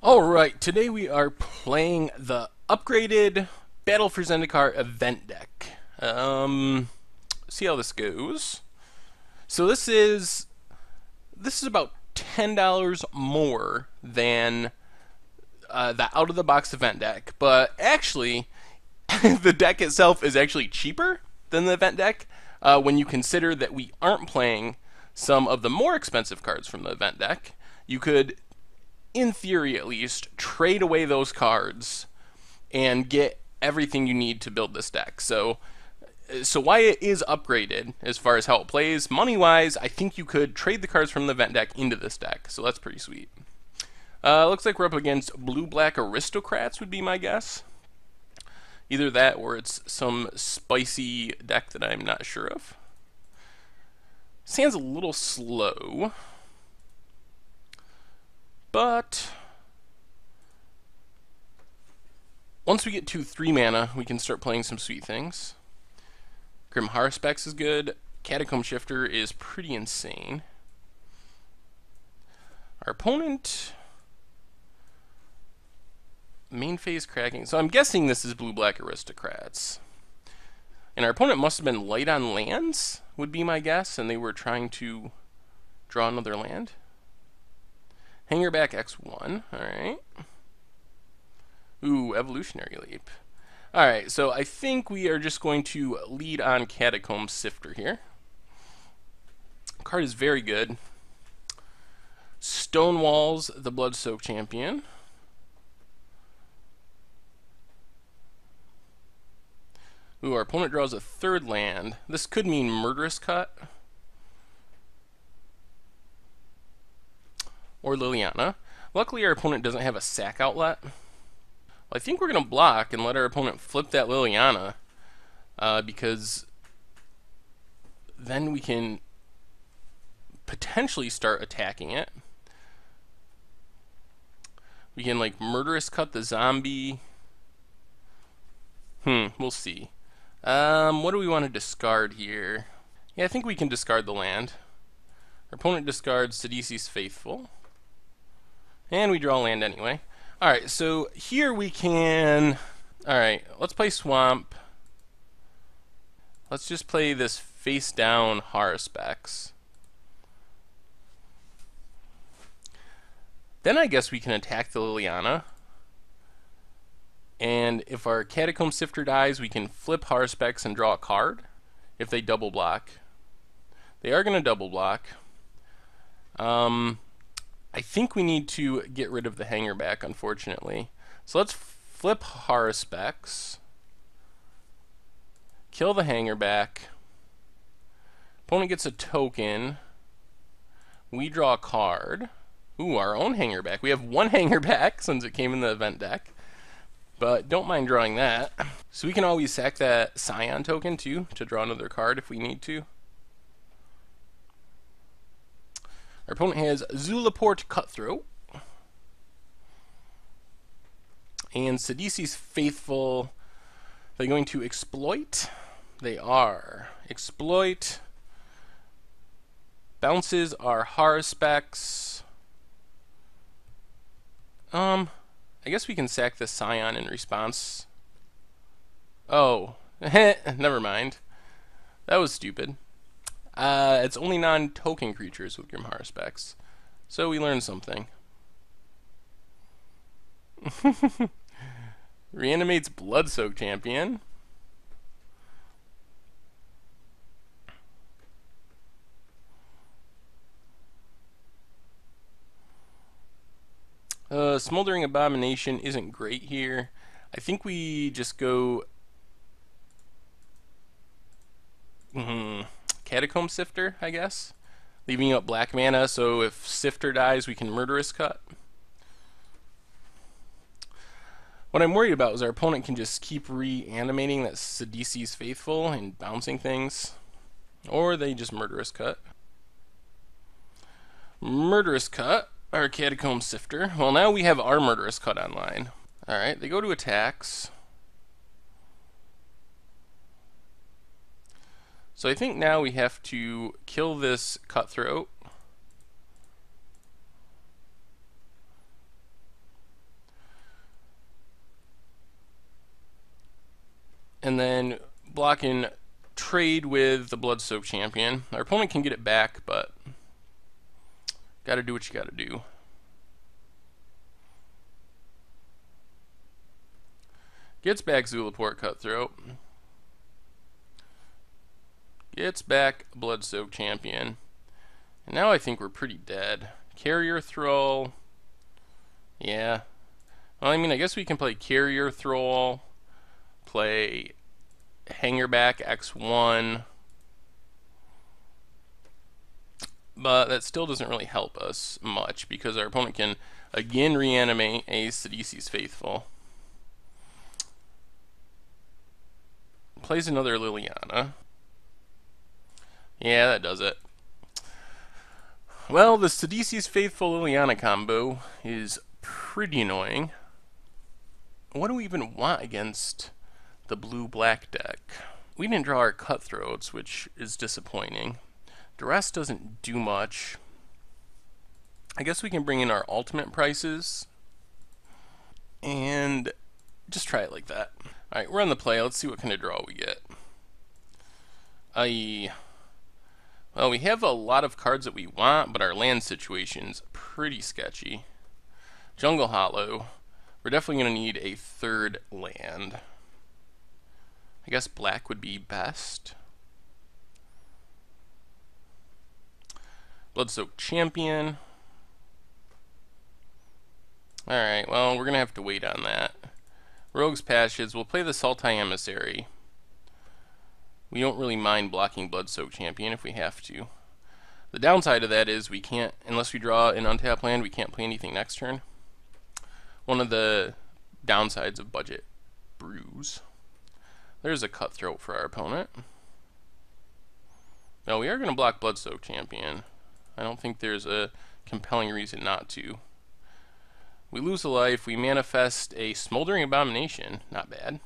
Alright, today we are playing the upgraded Battle for Zendikar Event Deck. See how this goes. So this is about $10 more than the out-of-the-box event deck, but actually, the deck itself is actually cheaper than the event deck when you consider that we aren't playing some of the more expensive cards from the event deck. You could, in theory at least, trade away those cards and get everything you need to build this deck. So why it is upgraded as far as how it plays, money-wise, I think you could trade the cards from the event deck into this deck. So that's pretty sweet. Looks like we're up against Blue-Black Aristocrats would be my guess. Either that or it's some spicy deck that I'm not sure of. Sounds a little slow, but once we get to 3 mana, we can start playing some sweet things. Grim Haruspex is good. Catacomb Shifter is pretty insane. Our opponent, main phase cracking. So I'm guessing this is Blue-Black Aristocrats. And our opponent must have been light on lands, would be my guess, and they were trying to draw another land. Hangerback X1, alright. Ooh, Evolutionary Leap. Alright, so I think we are just going to lead on Catacomb Sifter here. Card is very good. Stonewalls the Blood-Soaked Champion. Ooh, our opponent draws a 3rd land. This could mean Murderous Cut or Liliana. Luckily, our opponent doesn't have a sack outlet. Well, I think we're going to block and let our opponent flip that Liliana, because then we can potentially start attacking it. We can, like, Murderous Cut the zombie. We'll see. What do we want to discard here? Yeah, I think we can discard the land. Our opponent discards Sidisi's Faithful. And we draw land anyway. Alright, so here we can... Alright, let's play Swamp. Let's just play this face-down Haruspex. Then I guess we can attack the Liliana. And if our Catacomb Sifter dies, we can flip Haruspex and draw a card if they double block. They are going to double block. I think we need to get rid of the Hangerback, unfortunately. So let's flip Haruspex. Kill the Hangerback. Opponent gets a token. We draw a card. Ooh, our own Hangerback. We have 1 Hangerback since it came in the event deck. But don't mind drawing that. So we can always sack that Scion token too to draw another card if we need to. Our opponent has Zulaport Cutthroat. And Sidisi's Faithful. They're going to exploit. They are. Exploit. Bounces are Haruspex. I guess we can sack the Scion in response. Oh, never mind. That was stupid. It's only non-token creatures with Grim Haruspex. So we learned something. Reanimates Blood-Soaked Champion. Smoldering Abomination isn't great here. I think we just go Catacomb Sifter, I guess. Leaving up black mana, so if Sifter dies, we can Murderous Cut. What I'm worried about is our opponent can just keep reanimating that Sidisi's Faithful and bouncing things. Or they just Murderous Cut. Murderous Cut. Our Catacomb Sifter. Well, now we have our Murderous Cut online. Alright, they go to attacks. So I think now we have to kill this Cutthroat. and then blocking trade with the Bloodsoaked Champion. Our opponent can get it back, but gotta do what you gotta do. Gets back Zulaport Cutthroat. Gets back Bloodsoaked Champion. And now I think we're pretty dead. Carrier Thrall. Yeah. Well, I mean, I guess we can play Carrier Thrall. Play Hangerback X1. But that still doesn't really help us much because our opponent can again reanimate a Sidisi's Faithful. Plays another Liliana. Yeah, that does it. Well, the Sidisi's Faithful Liliana combo is pretty annoying. What do we even want against the blue-black deck? We didn't draw our Cutthroats, which is disappointing. Duress doesn't do much. I guess we can bring in our ultimate prices and just try it like that. Alright, we're on the play. Let's see what kind of draw we get. Well, we have a lot of cards that we want, but our land situation's pretty sketchy. Jungle Hollow. We're definitely going to need a third land. I guess black would be best. Bloodsoaked Champion. Alright, well, we're going to have to wait on that. Rogue's Passions. We'll play the Sultai Emissary. We don't really mind blocking Bloodsoaked Champion if we have to. The downside of that is we can't, unless we draw an untapped land, we can't play anything next turn. One of the downsides of budget brews. There's a Cutthroat for our opponent. No, we are going to block Bloodsoaked Champion. I don't think there's a compelling reason not to. We lose a life. We manifest a Smoldering Abomination. Not bad.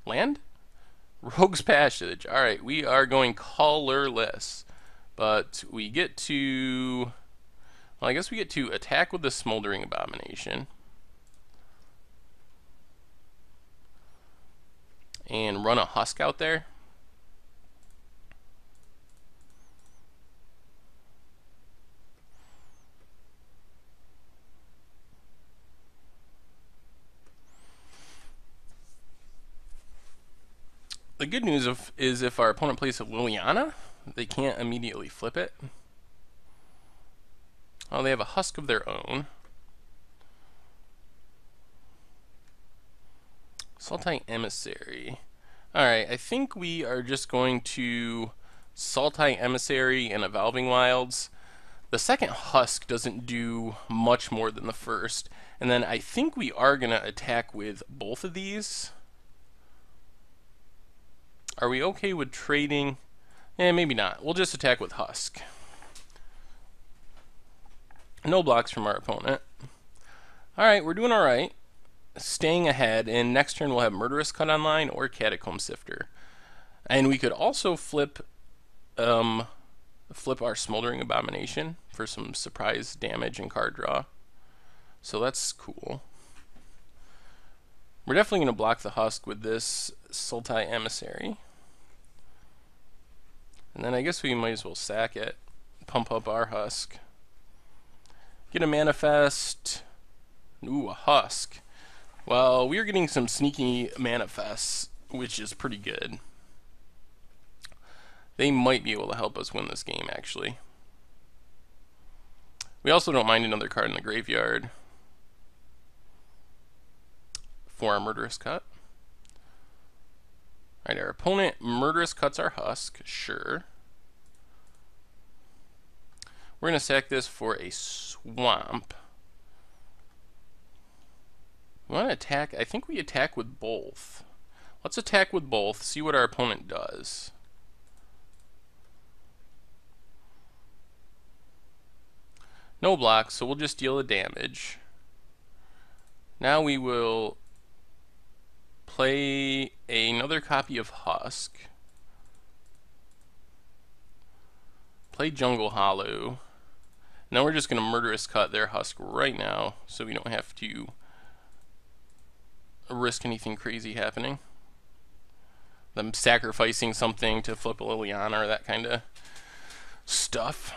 Land? Rogue's Passage. Alright, we are going colorless. But we get to... Well, I guess we get to attack with the Smoldering Abomination. And run a Husk out there. The good news is if our opponent plays a Liliana, they can't immediately flip it. Oh, they have a Husk of their own. Sultai Emissary. Alright, I think we are just going to Sultai Emissary and Evolving Wilds. The second Husk doesn't do much more than the first. And then I think we are going to attack with both of these. Are we okay with trading? Maybe not. We'll just attack with Husk. No blocks from our opponent. Alright, we're doing alright. Staying ahead, and next turn we'll have Murderous Cut online or Catacomb Sifter. And we could also flip our Smoldering Abomination for some surprise damage and card draw. So that's cool. We're definitely going to block the Husk with this Sultai Emissary. And then I guess we might as well sack it. Pump up our Husk. Get a Manifest. Ooh, a Husk. Well, we're getting some sneaky Manifests, which is pretty good. They might be able to help us win this game, actually. We also don't mind another card in the graveyard for our Murderous Cut. Alright, our opponent Murderous Cuts our Husk, sure. We're going to sack this for a Swamp. We want to attack, I think we attack with both. Let's attack with both, see what our opponent does. No blocks, so we'll just deal the damage. Now we will play another copy of Husk. Play Jungle Hollow. Now we're just going to Murderous Cut their Husk right now, so we don't have to risk anything crazy happening. them sacrificing something to flip a Liliana or that kind of stuff.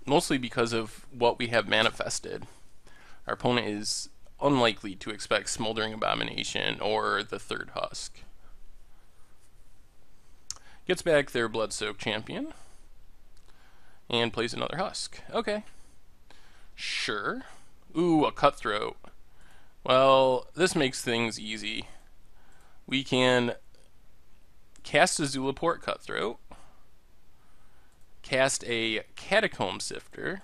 Mostly because of what we have manifested. Our opponent is unlikely to expect Smoldering Abomination or the third Husk. Gets back their Blood-Soaked Champion and plays another Husk. Okay. Sure. Ooh, a Cutthroat. Well, this makes things easy. We can cast a Zulaport Cutthroat, cast a Catacomb Sifter.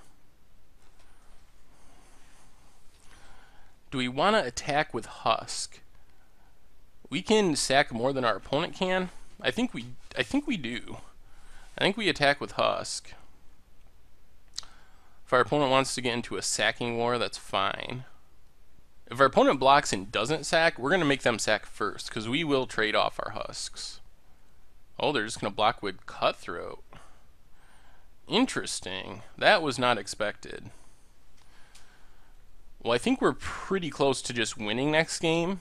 Do we want to attack with Husk? We can sack more than our opponent can. I think we do. I think we attack with Husk. If our opponent wants to get into a sacking war, that's fine. If our opponent blocks and doesn't sack, we're going to make them sack first, because we will trade off our Husks. Oh, they're just going to block with Cutthroat. Interesting. That was not expected. Well, I think we're pretty close to just winning next game.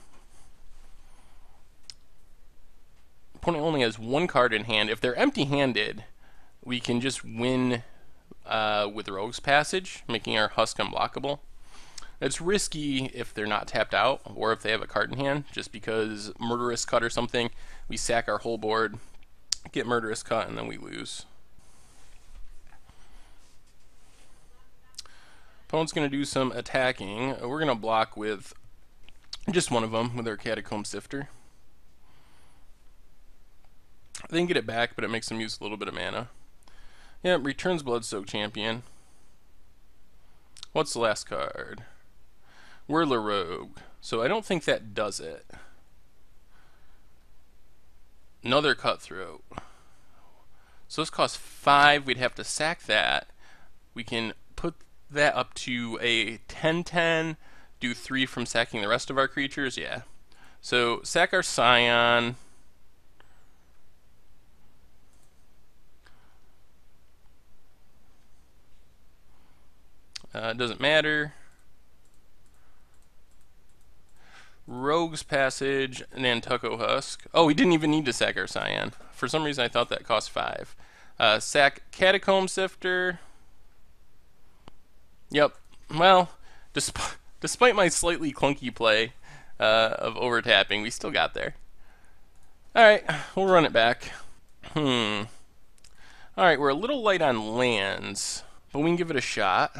Opponent only has one card in hand. If they're empty-handed, we can just win with Rogue's Passage, making our Husk unblockable. It's risky if they're not tapped out, or if they have a card in hand, just because Murderous Cut or something, we sack our whole board, get Murderous Cut, and then we lose. Opponent's going to do some attacking. We're going to block with just one of them, with our Catacomb Sifter. They can get it back, but it makes them use a little bit of mana. Yeah, returns Blood-Soaked Champion. What's the last card? Whirler Rogue. So I don't think that does it. Another Cutthroat. So this costs 5. We'd have to sack that. We can put that up to a 10/10. Do 3 from sacking the rest of our creatures. Yeah. So sack our Scion. It doesn't matter. Rogue's Passage, Nantucket Husk. Oh, we didn't even need to sack our Scion. For some reason, I thought that cost 5. Sack Catacomb Sifter. Yep. Well, despite my slightly clunky play of overtapping, we still got there. Alright, we'll run it back. Alright, we're a little light on lands, but we can give it a shot.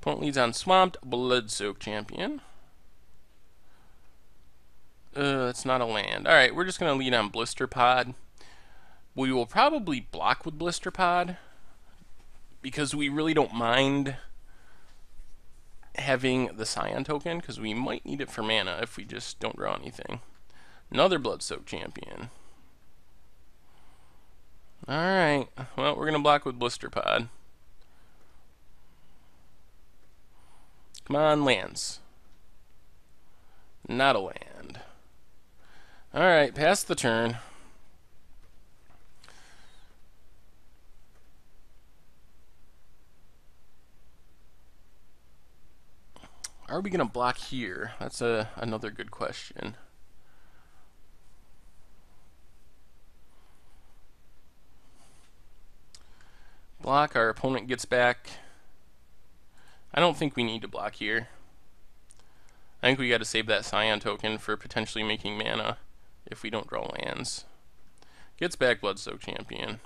Opponent leads on Swamped, Blood-Soaked Champion. That's not a land. Alright, we're just going to lead on Blister Pod. We will probably block with Blister Pod, because we really don't mind having the Scion token, because we might need it for mana if we just don't draw anything. Another Blood-Soaked Champion. Alright, well, we're going to block with Blister Pod. Come on, lands. Not a land. Alright, pass the turn. Are we going to block here? That's another good question. Block, our opponent gets back. I don't think we need to block here. I think we got to save that Scion token for potentially making mana if we don't draw lands. Gets back Blood-Soaked Champion.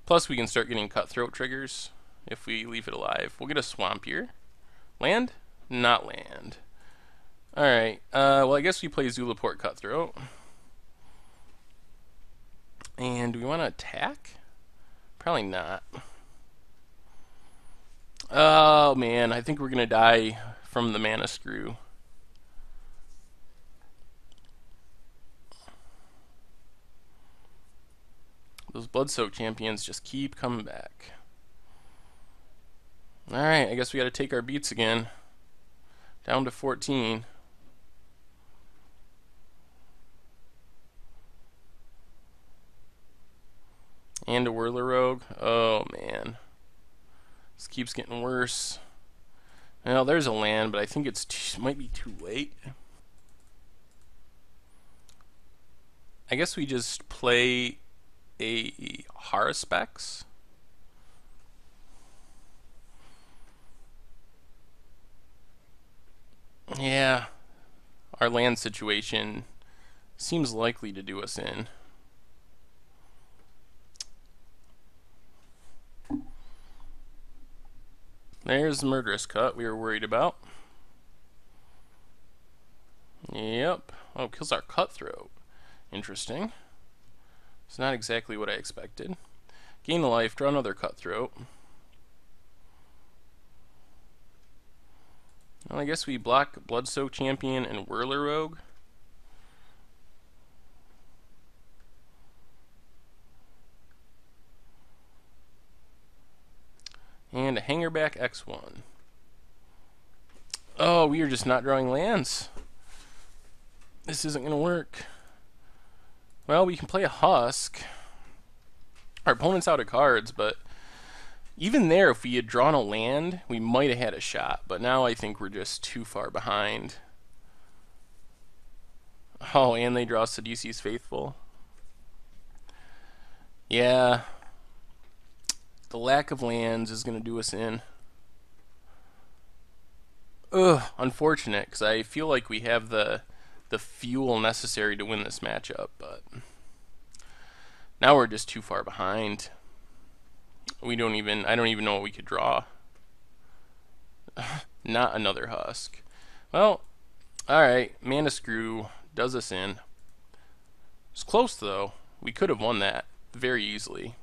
Plus we can start getting Cutthroat triggers if we leave it alive. We'll get a Swamp here. Land? Not land. Alright, well I guess we play Zulaport Cutthroat. And do we want to attack? Probably not. Oh man, I think we're gonna die from the mana screw. Those Blood-Soaked Champions just keep coming back. Alright, I guess we gotta take our beats again. Down to 14. And a Whirler Rogue. Oh man. This keeps getting worse. Well, there's a land, but I think might be too late. I guess we just play a Haruspex. Yeah, our land situation seems likely to do us in. There's the Murderous Cut we were worried about. Yep. Oh, kills our Cutthroat. Interesting. It's not exactly what I expected. Gain a life, draw another Cutthroat. Well, I guess we block Bloodsoak Champion and Whirler Rogue. And a Hangerback X1. Oh, we are just not drawing lands. This isn't going to work. Well, we can play a Husk. Our opponent's out of cards, but even there, if we had drawn a land, we might have had a shot. But now I think we're just too far behind. Oh, and they draw Sidisi's Faithful. Yeah. The lack of lands is going to do us in. Ugh, unfortunate, because I feel like we have the fuel necessary to win this matchup, but now we're just too far behind. I don't even know what we could draw. Not another Husk. Well, alright, Mana Screw does us in. It's close though. We could have won that very easily.